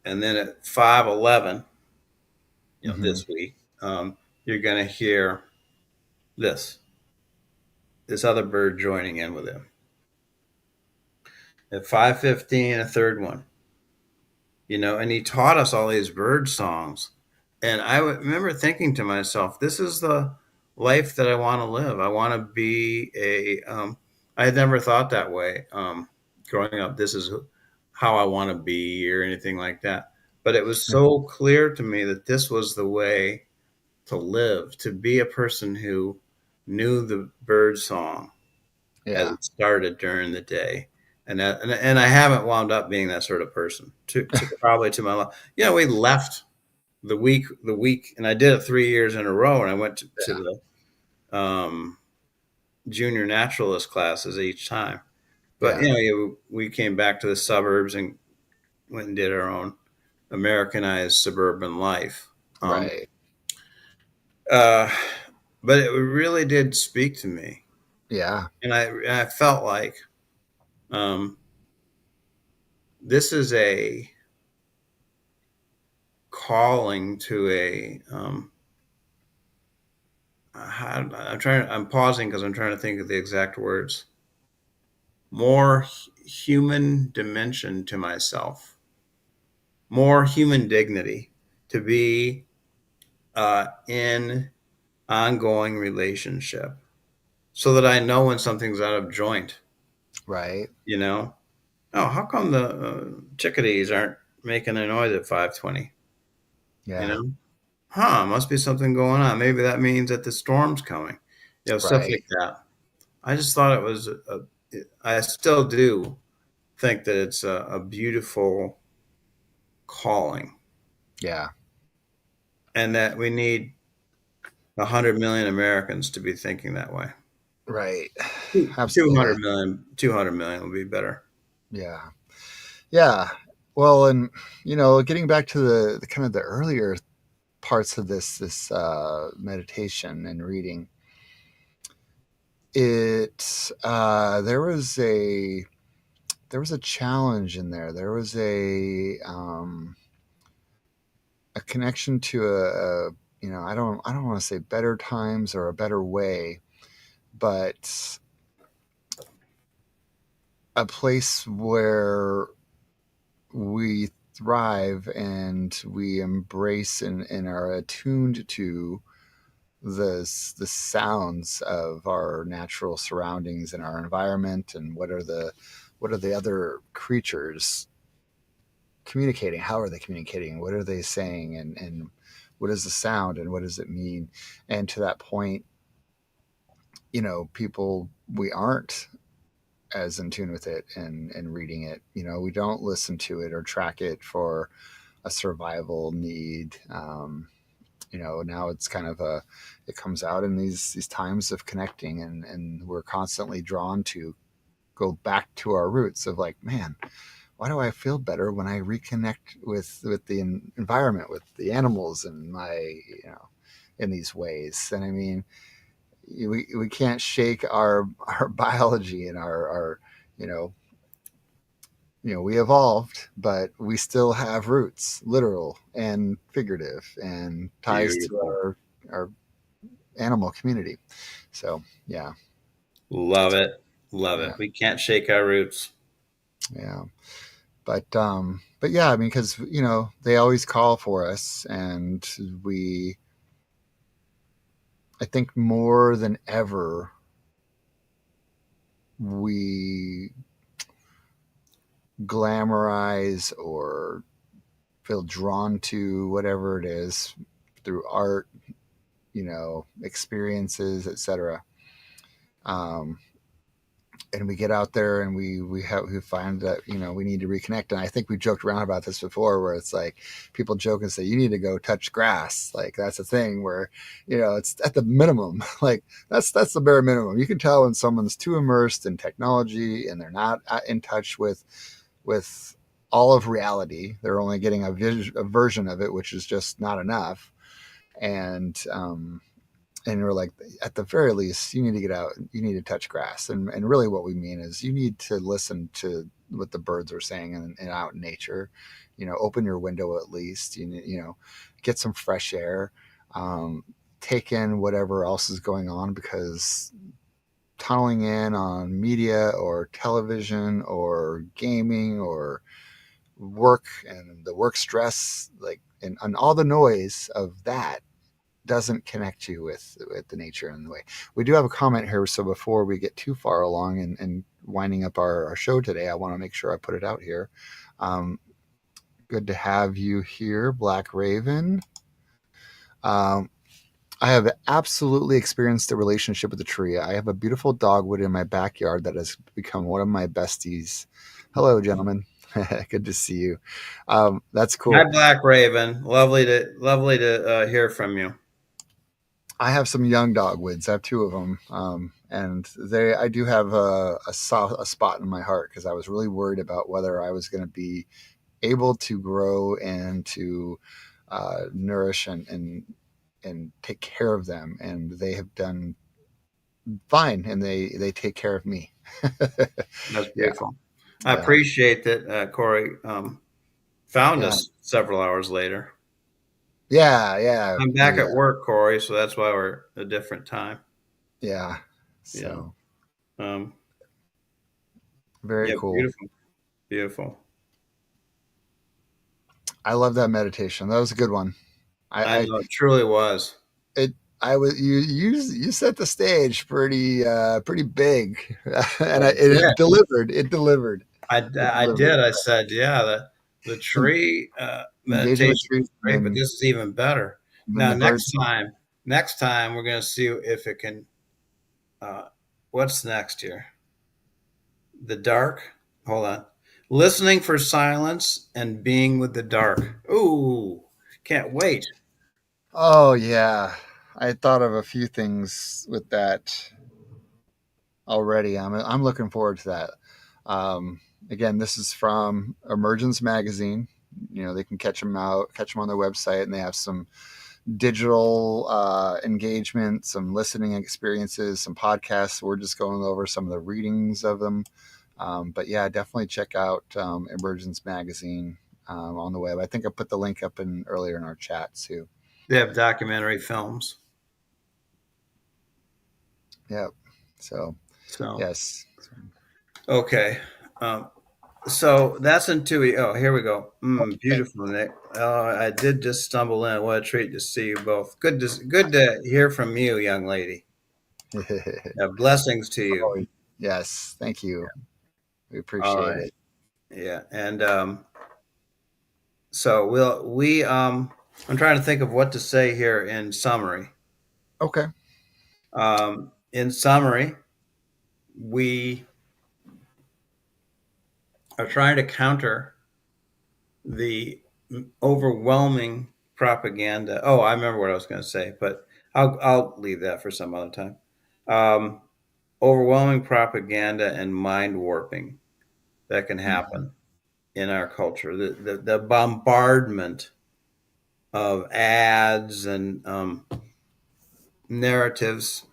and then at 5:11, Hmm. this week, you're going to hear this other bird joining in with him. At 5:15, a third one. And he taught us all these bird songs. And remember thinking to myself, this is the life that I want to live. I want to be I had never thought that way growing up. This is how I want to be or anything like that. But it was so clear to me that this was the way to live, to be a person who knew the bird song as Yeah. it started during the day. And I haven't wound up being that sort of person to probably to my life. We left the week, and I did it 3 years in a row, and I went to Yeah. the junior naturalist classes each time. But Yeah. we came back to the suburbs and went and did our own Americanized suburban life. Um, Right. uh, but it really did speak to me, Yeah. and I felt like um, this is a calling to a I'm pausing because I'm trying to think of the exact words. More human dimension to myself, more human dignity, to be in ongoing relationship, so that I know when something's out of joint. Right. You know, oh, how come the chickadees aren't making a noise at 5:20? You Yeah. know, must be something going on. Maybe that means that the storm's coming. Stuff Right. like that. I just thought it was I still do think that it's a beautiful calling, Yeah. and that we need 100 million Americans to be thinking that way. Right. 200 Absolutely. million, 200 million would be better. Yeah. Yeah. Well, and getting back to the kind of the earlier parts of this meditation and reading, there was a challenge in there. There was a connection to I don't want to say better times or a better way, but a place where we thrive and we embrace and are attuned to the sounds of our natural surroundings and our environment, and what are the other creatures communicating, how are they communicating, what are they saying, and what is the sound and what does it mean. And to that point, people, we aren't as in tune with it and reading it. We don't listen to it or track it for a survival need. Now it's kind of it comes out in these times of connecting, and we're constantly drawn to go back to our roots of like, man, why do I feel better when I reconnect with the environment, with the animals, and in these ways. And I mean, we can't shake our biology and our we evolved, but we still have roots, literal and figurative, and ties to Beautiful. our animal community. So yeah, Love it. Love yeah, it. We can't shake our roots. yeah. But yeah, I mean, because they always call for us, and I think more than ever, we glamorize or feel drawn to whatever it is through art, experiences, etc. Um, and we get out there and we find that we need to reconnect. And I think we joked around about this before, where it's like people joke and say you need to go touch grass. Like that's a thing where it's at the minimum. Like that's the bare minimum. You can tell when someone's too immersed in technology and they're not in touch with all of reality. They're only getting a version of it, which is just not enough. And we're like, at the very least, you need to get out, you need to touch grass. And really what we mean is you need to listen to what the birds are saying and out in nature. Open your window at least. Get some fresh air. um, Take in whatever else is going on, because tunneling in on media or television or gaming or work and the work stress, like, and all the noise of that doesn't connect you with the nature and the way. We do have a comment here, so before we get too far along and winding up our show today, I want to make sure I put it out here. um, Good to have you here, Black Raven. um, I have absolutely experienced a relationship with a tree. I have a beautiful dogwood in my backyard that has become one of my besties. Hello, gentlemen. Good to see you. That's Hi, cool. Black Raven. Lovely to hear from you. I have some young dogwoods. I have two of them, and I do have a spot in my heart, because I was really worried about whether I was going to be able to grow and to nourish and take care of them, and they have done fine, and they take care of me. That's Yeah, beautiful. I yeah, appreciate that Corey found yeah, us several hours later. yeah, yeah. I'm back at work, Corey, so that's why we're a different time. Yeah. Yeah. So Um, very yeah, cool. beautiful. Beautiful. I love that meditation. That was a good one. I I know it truly was. it I was you set the stage pretty big, and I it did. delivered. It delivered. It I delivered. did. I said, yeah, the En- tree Engaging with meditation was trees, great, but this is even better. and then Now, the birds. next time we're going to see if it can. Uh, what's next here? The dark. Hold on. Listening for silence and being with the dark. Ooh, can't wait. Oh yeah, I thought of a few things with that already. I'm looking forward to that. Again, this is from Emergence Magazine. They can catch them on their website, and they have some digital engagement, some listening experiences, some podcasts. We're just going over some of the readings of them. But yeah, definitely check out Emergence Magazine on the web. I think I put the link up earlier in our chat too. They have documentary films. Yep. So So, yes. okay. Um, So that's in 2 weeks. Oh, here we go. Beautiful, Nick. I did just stumble in. What a treat to see you both. Good to hear from you, young lady. Blessings to you. Oh, yes. Thank you. We All appreciate right. it. Yeah, and so I'm trying to think of what to say here in summary. Okay. In summary, we are trying to counter the overwhelming propaganda. Oh, I remember what I was going to say, but I'll leave that for some other time. Um, Overwhelming propaganda and mind warping that can Mhm. happen in our culture. The bombardment of ads and narratives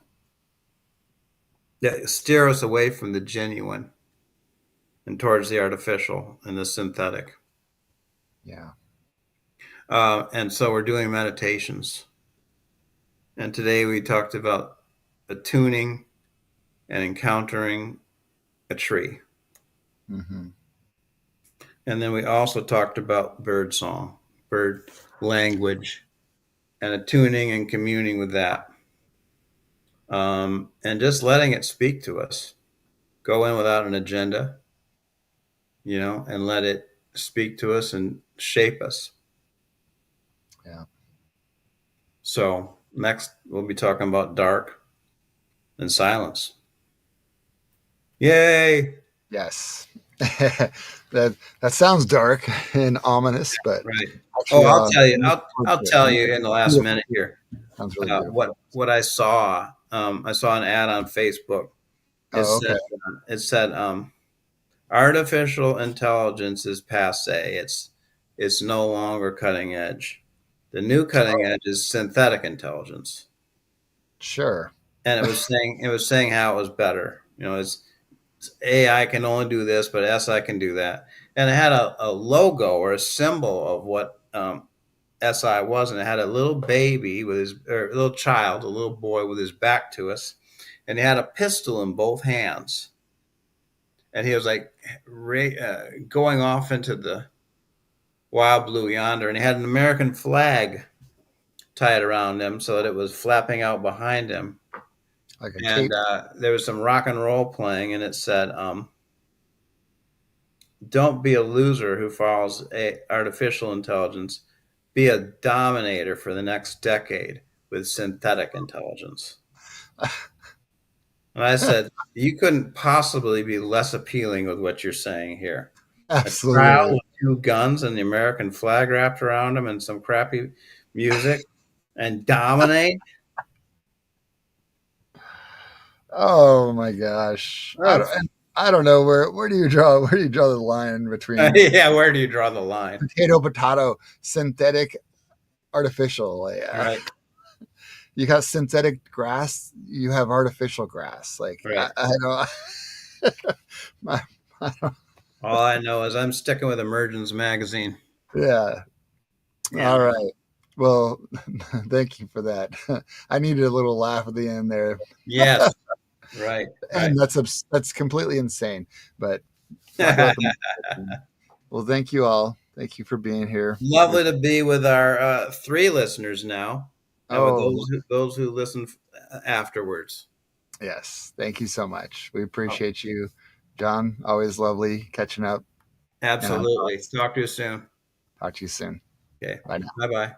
that steer us away from the genuine. and towards the artificial and the synthetic. Yeah. And so we're doing meditations. And today we talked about attuning and encountering a tree. Hmm. And then we also talked about bird song, bird language, and attuning and communing with that. And just letting it speak to us. Go in without an agenda, and let it speak to us and shape us. Yeah. So next we'll be talking about dark and silence. Yay! Yes. That sounds dark and ominous, but Right. Oh, actually, I'll tell you. I'm looking forward I'll to it. tell you in the last Beautiful. minute here Sounds really beautiful. what I saw. I saw an ad on Facebook. It Oh, said okay. it said artificial intelligence is passe. It's no longer cutting edge. The new cutting edge is synthetic intelligence, Sure. and it was saying how it was better. It's AI can only do this, but SI can do that. And it had a logo or a symbol of what SI was, and it had a little baby with his, or a little child, a little boy with his back to us, and he had a pistol in both hands, and he was like going off into the wild blue yonder, and he had an American flag tied around him so that it was flapping out behind him, Like a and cape. there was some rock and roll playing, and it said, "Don't be a loser who follows artificial intelligence. Be a dominator for the next decade with synthetic intelligence." And I said, "You couldn't possibly be less appealing with what you're saying here. A child Absolutely. with two guns and the American flag wrapped around him and some crappy music and dominate." Oh my gosh. Oh, I don't know where do you draw the line between yeah, where do you draw the line? potato, synthetic, artificial? Like, Right, you got synthetic grass, you have artificial grass. Like right. I don't, I, I don't. All I know is I'm sticking with Emergence magazine. Yeah. Yeah. All right. Well, thank you for that. I needed a little laugh at the end there, Yes. Right. Right. and that's completely insane. But talk about the. Well, thank you all. Thank you for being here. Lovely to be with our three listeners now, and with Oh, those who listen afterwards. yes. Thank you so much. We Oh, appreciate you, John. Always lovely catching up. And absolutely. Talk to you soon. talk to you soon. Okay. Bye now. Bye bye.